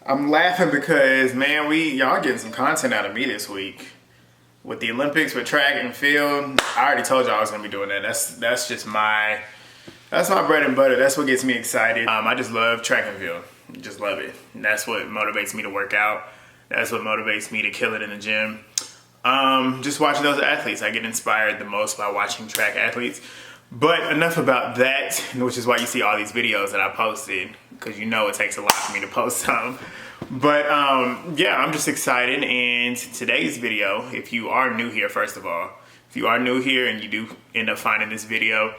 I'm laughing because, man, y'all getting some content out of me this week. With the Olympics, with track and field, I already told y'all I was gonna be doing that. That's just my bread and butter. That's what gets me excited. I just love track and field. Just love it. And that's what motivates me to work out. That's what motivates me to kill it in the gym. Just watching those athletes. I get inspired the most by watching track athletes. But enough about that, which is why you see all these videos that I posted, because you know it takes a lot for me to post some. But yeah, I'm just excited. And today's video, if you are new here, first of all, if you are new here and you do end up finding this video,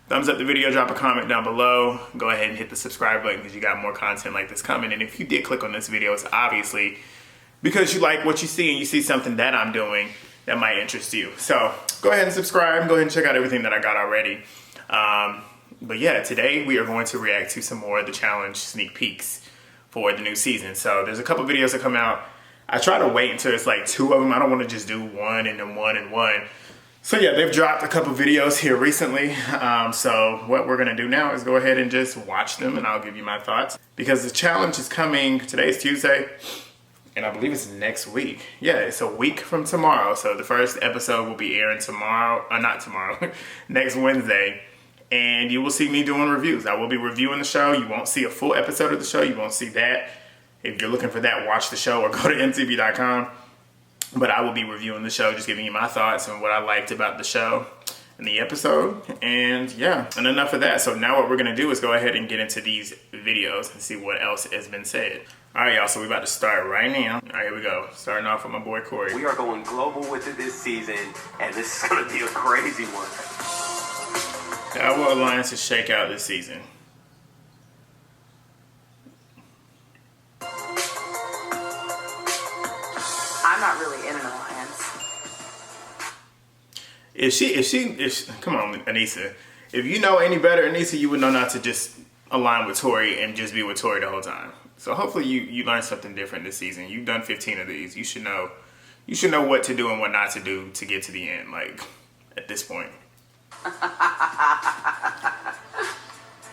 thumbs up the video, drop a comment down below, go ahead and hit the subscribe button because you got more content like this coming. And if you did click on this video, it's obviously because you like what you see and you see something that I'm doing that might interest you. So go ahead and subscribe, go ahead and check out everything that I got already. But yeah, today we are going to react to some more of the challenge sneak peeks for the new season. So there's a couple videos that come out. I try to wait until it's like 2 of them. I don't want to just do one and then one and one. So yeah, they've dropped a couple videos here recently. So what we're gonna do now is go ahead and just watch them and I'll give you my thoughts. Because the challenge is coming, today's Tuesday, and I believe it's next week. Yeah, it's a week from tomorrow. So the first episode will be airing tomorrow, not tomorrow, next Wednesday. And you will see me doing reviews. I will be reviewing the show. You won't see a full episode of the show. You won't see that. If you're looking for that, watch the show or go to mtv.com. But I will be reviewing the show, just giving you my thoughts and what I liked about the show and the episode. And yeah, and enough of that. So now what we're gonna do is go ahead and get into these videos and see what else has been said. All right, y'all, so we're about to start right now. All right, here we go. Starting off with my boy, Cory. We are going global with it this season, and this is gonna be a crazy one. How will alliances shake out this season? I'm not really in an alliance. If she, come on, Aneesa. If you know any better, Aneesa, you would know not to just align with Tori and just be with Tori the whole time. So hopefully you learn something different this season. You've done 15 of these. You should know what to do and what not to do to get to the end, like, at this point.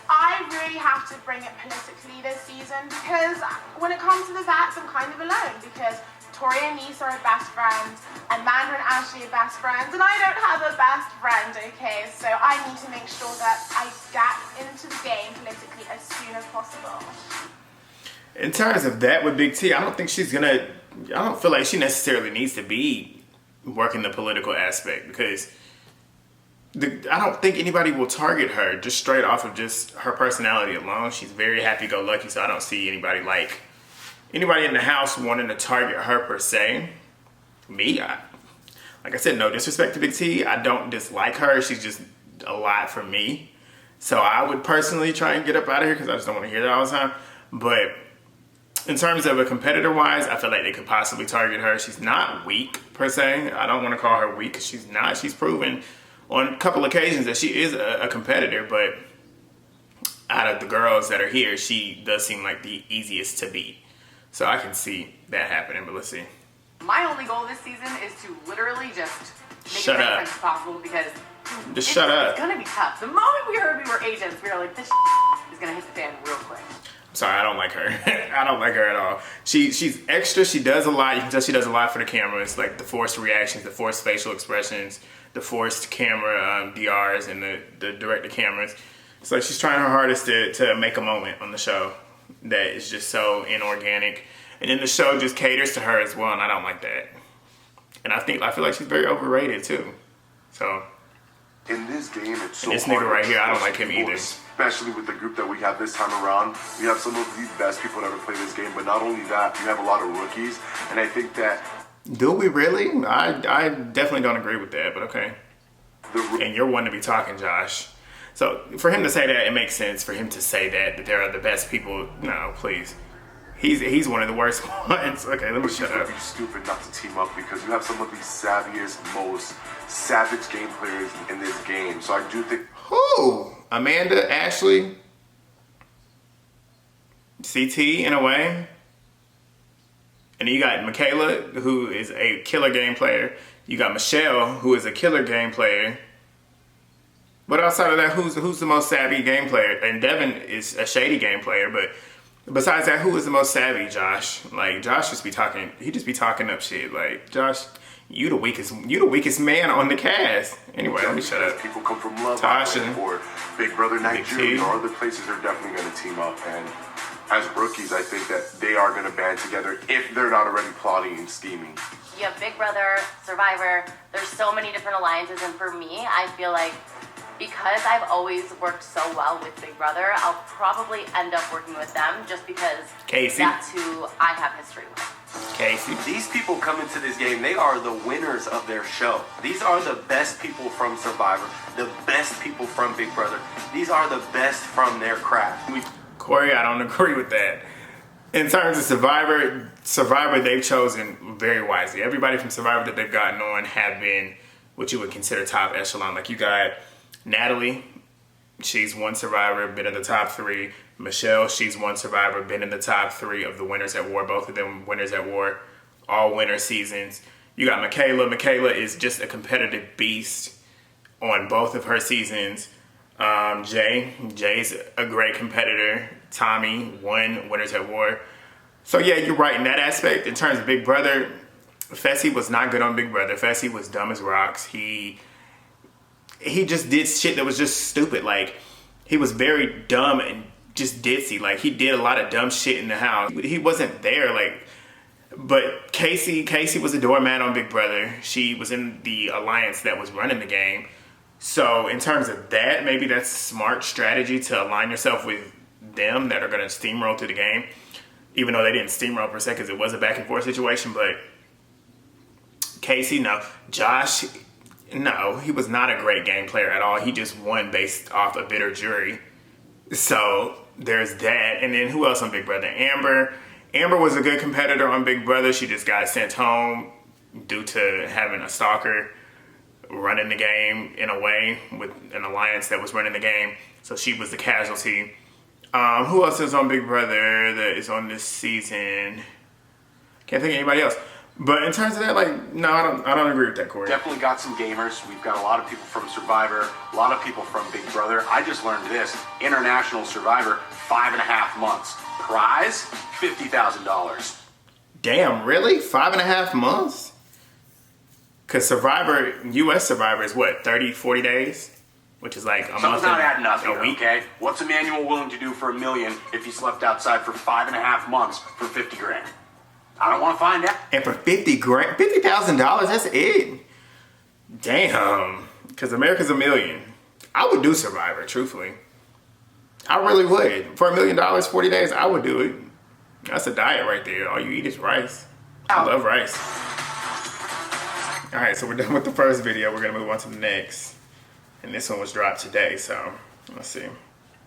I really have to bring it politically this season because when it comes to the Vats, I'm kind of alone because Tori and Aneesa are best friends and Amanda and Ashley are best friends and I don't have a best friend, okay? So I need to make sure that I get into the game politically as soon as possible. In terms of that with Big T, I don't feel like she necessarily needs to be working the political aspect because I don't think anybody will target her just straight off of just her personality alone. She's very happy-go-lucky, so I don't see anybody in the house wanting to target her per se. Me, like I said, no disrespect to Big T. I don't dislike her. She's just a lot for me. So I would personally try and get up out of here because I just don't want to hear that all the time. But in terms of a competitor-wise, I feel like they could possibly target her. She's not weak per se. I don't want to call her weak because she's not. She's proven on a couple occasions that she is a competitor, but out of the girls that are here, she does seem like the easiest to beat. So I can see that happening, but let's see. My only goal this season is to literally just make Shut it as up. friends as possible because Shut up. It's gonna be tough. The moment we heard we were agents, we were like, this is gonna hit the fan real quick. Sorry, I don't like her. I don't like her at all. She's extra. She does a lot. You can tell she does a lot for the camera. It's like the forced reactions, the forced facial expressions, the forced camera DRs, and the director cameras. It's like she's trying her hardest to make a moment on the show that is just so inorganic. And then the show just caters to her as well, and I don't like that. And I feel like she's very overrated too. So in this game, it's so this hard nigga right here, I don't like him either. Especially with the group that we have this time around. We have some of the best people to ever play this game, but not only that, you have a lot of rookies. And I think that... Do we really? I definitely don't agree with that, but okay. And you're one to be talking, Josh. So for him to say that, it makes sense for him to say that there are the best people. No, please. He's one of the worst ones. Okay, let me shut up. It would be stupid not to team up because you have some of the savviest, most savage game players in this game. So I do think... Who? Amanda, Ashley, CT in a way. And then you got Michaela, who is a killer game player. You got Michele, who is a killer game player. But outside of that, who's the most savvy game player? And Devin is a shady game player, but Besides that, who was the most savvy? Josh. Like, Josh just be talking. He just be talking up shit. Like, Josh, you the weakest man on the cast. Anyway, let me shut up. People come from Love Tasha. Island or Big Brother Nigeria or other places are definitely going to team up. And as rookies, I think that they are going to band together if they're not already plotting and scheming. You have Big Brother, Survivor. There's so many different alliances, and for me, I feel like because I've always worked so well with Big Brother, I'll probably end up working with them just because Kaycee. that's who I have history with. Kaycee. These people come into this game, they are the winners of their show. These are the best people from Survivor, the best people from Big Brother. These are the best from their craft. Cory, I don't agree with that. In terms of Survivor, they've chosen very wisely. Everybody from Survivor that they've gotten on have been what you would consider top echelon. Like, you got Natalie, she's won Survivor, been in the top 3. Michele, she's won Survivor, been in the top 3 of the Winners at War. Both of them Winners at War, all winner seasons. You got Michaela. Michaela is just a competitive beast on both of her seasons. Jay's a great competitor. Tommy won Winners at War. So yeah, you're right in that aspect. In terms of Big Brother, Fessy was not good on Big Brother. Fessy was dumb as rocks. He just did shit that was just stupid. Like, he was very dumb and just ditzy. Like, he did a lot of dumb shit in the house. He wasn't there. Like, but Kaycee was a doormat on Big Brother. She was in the alliance that was running the game. So in terms of that, maybe that's smart strategy to align yourself with them that are going to steamroll through the game. Even though they didn't steamroll per se because it was a back and forth situation. But Kaycee, no. Josh, no. He was not a great game player at all. He just won based off a bitter jury. So there's that. And then who else on Big Brother? Amber. Amber was a good competitor on Big Brother. She just got sent home due to having a stalker running the game in a way with an alliance that was running the game. So she was the casualty. Who else is on Big Brother that is on this season? Can't think of anybody else. But in terms of that, like, no, I don't agree with that, Cory. Definitely got some gamers. We've got a lot of people from Survivor, a lot of people from Big Brother. I just learned this. International Survivor, 5.5 months. Prize, $50,000. Damn, really? 5.5 months? Because Survivor, U.S. Survivor is what, 30, 40 days? Which is like a month. Something's not adding up here, a week. okay? What's Emmanuel willing to do for $1 million if he slept outside for 5.5 months for 50 grand? I don't want to find out. And for 50 grand, $50,000, that's it. Damn. Because America's $1 million. I would do Survivor, truthfully. I really would. For $1 million, 40 days, I would do it. That's a diet right there. All you eat is rice. I love rice. All right, so we're done with the first video. We're going to move on to the next. And this one was dropped today, so let's see.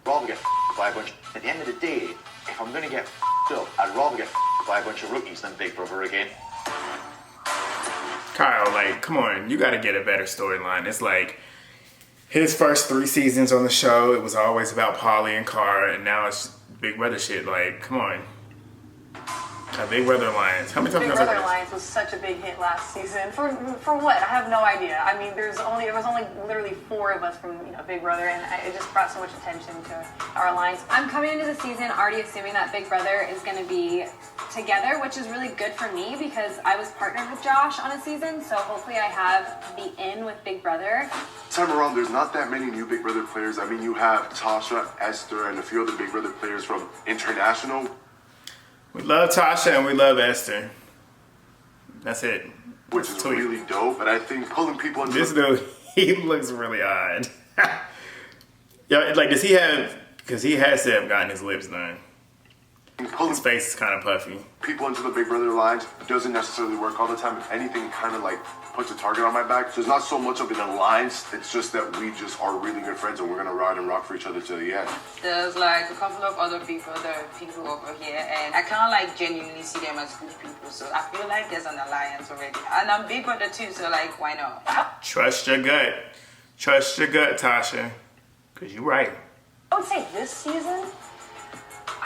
Rather get by a bunch. At the end of the day, if I'm going to get up, I'd rather get by a bunch of rookies than Big Brother again. Kyle, like, come on. You got to get a better storyline. It's like his first 3 seasons on the show, it was always about Pauly and Cara, and now it's Big Brother shit. Like, come on. A Big Brother Alliance. How many times Big Brother Alliance was such a big hit last season. For what? I have no idea. I mean, there was only literally 4 of us from Big Brother, and it just brought so much attention to our alliance. I'm coming into the season already assuming that Big Brother is going to be together, which is really good for me because I was partnered with Josh on a season, so hopefully I have the in with Big Brother. Time around, there's not that many new Big Brother players. I mean, you have Tacha, Esther, and a few other Big Brother players from international. We love Tacha and we love Esther. That's it. Which is really dope, but I think pulling people into this dude, he looks really odd. Yeah, like, does he have, because he has to have gotten his lips done. His face is kind of puffy. People into the Big Brother alliance doesn't necessarily work all the time. If anything, kind of like puts a target on my back. So it's not so much of an alliance. It's just that we just are really good friends and we're going to ride and rock for each other to the end. There's like a couple of other people, there are people over here, and I kind of like genuinely see them as good people. So I feel like there's an alliance already. And I'm Big Brother too, so like, why not? Trust your gut. Trust your gut, Tacha. Because you're right. I would say this season,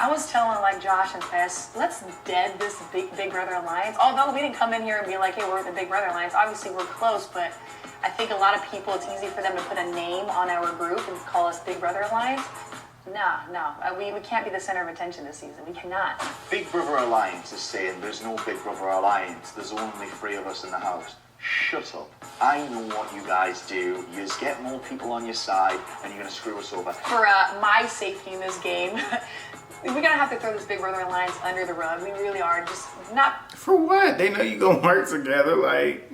I was telling like Josh and Fess, let's dead this Big Brother Alliance. Although we didn't come in here and be like, hey, we're the Big Brother Alliance. Obviously we're close, but I think a lot of people, it's easy for them to put a name on our group and call us Big Brother Alliance. No. We can't be the center of attention this season. We cannot. Big Brother Alliance is saying there's no Big Brother Alliance. There's only 3 of us in the house. Shut up. I know what you guys do. You just get more people on your side and you're going to screw us over. For my safety in this game, we're going to have to throw this Big Brother Alliance under the rug. We really are. Just not... For what? They know you gonna work together, like...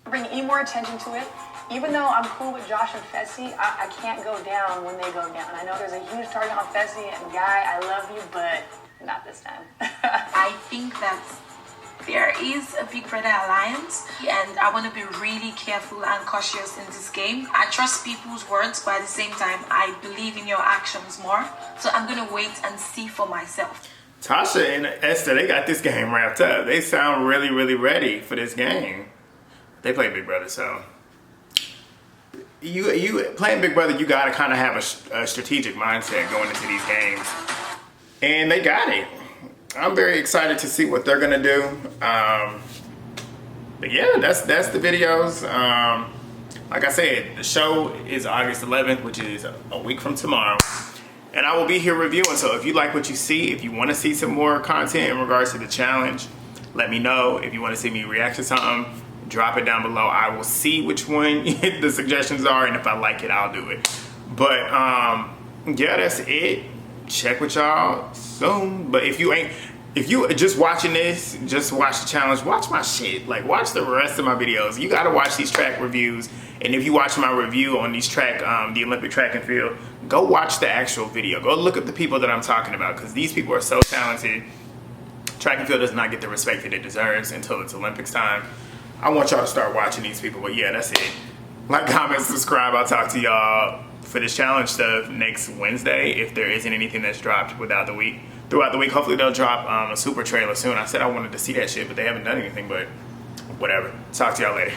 Bring any more attention to it. Even though I'm cool with Josh and Fessy, I can't go down when they go down. I know there's a huge target on Fessy, and Guy, I love you, but not this time. I think that there is a Big Brother Alliance, and I want to be really careful and cautious in this game. I trust people's words, but at the same time, I believe in your actions more. So I'm going to wait and see for myself. Tacha and Esther, they got this game wrapped up. They sound really, really ready for this game. They play Big Brother, so... You playing Big Brother, you gotta kind of have a strategic mindset going into these games. And they got it. I'm very excited to see what they're gonna do. But yeah, that's the videos. Like I said, the show is August 11th, which is a week from tomorrow. And I will be here reviewing, so if you like what you see, if you wanna see some more content in regards to the challenge, let me know. If you wanna see me react to something, drop it down below. I will see which one the suggestions are, and if I like it, I'll do it. But yeah, that's it. Check with y'all soon. But if you just watching this, just watch the challenge, watch my shit. Like, watch the rest of my videos. You gotta watch these track reviews. And if you watch my review on these track, the Olympic track and field, go watch the actual video. Go look at the people that I'm talking about, because these people are so talented. Track and field does not get the respect that it deserves until it's Olympics time. I want y'all to start watching these people, but yeah, that's it. Like, comment, subscribe. I'll talk to y'all for this challenge stuff next Wednesday, if there isn't anything that's dropped throughout the week. Hopefully they'll drop a super trailer soon. I said I wanted to see that shit, but they haven't done anything, but whatever. Talk to y'all later.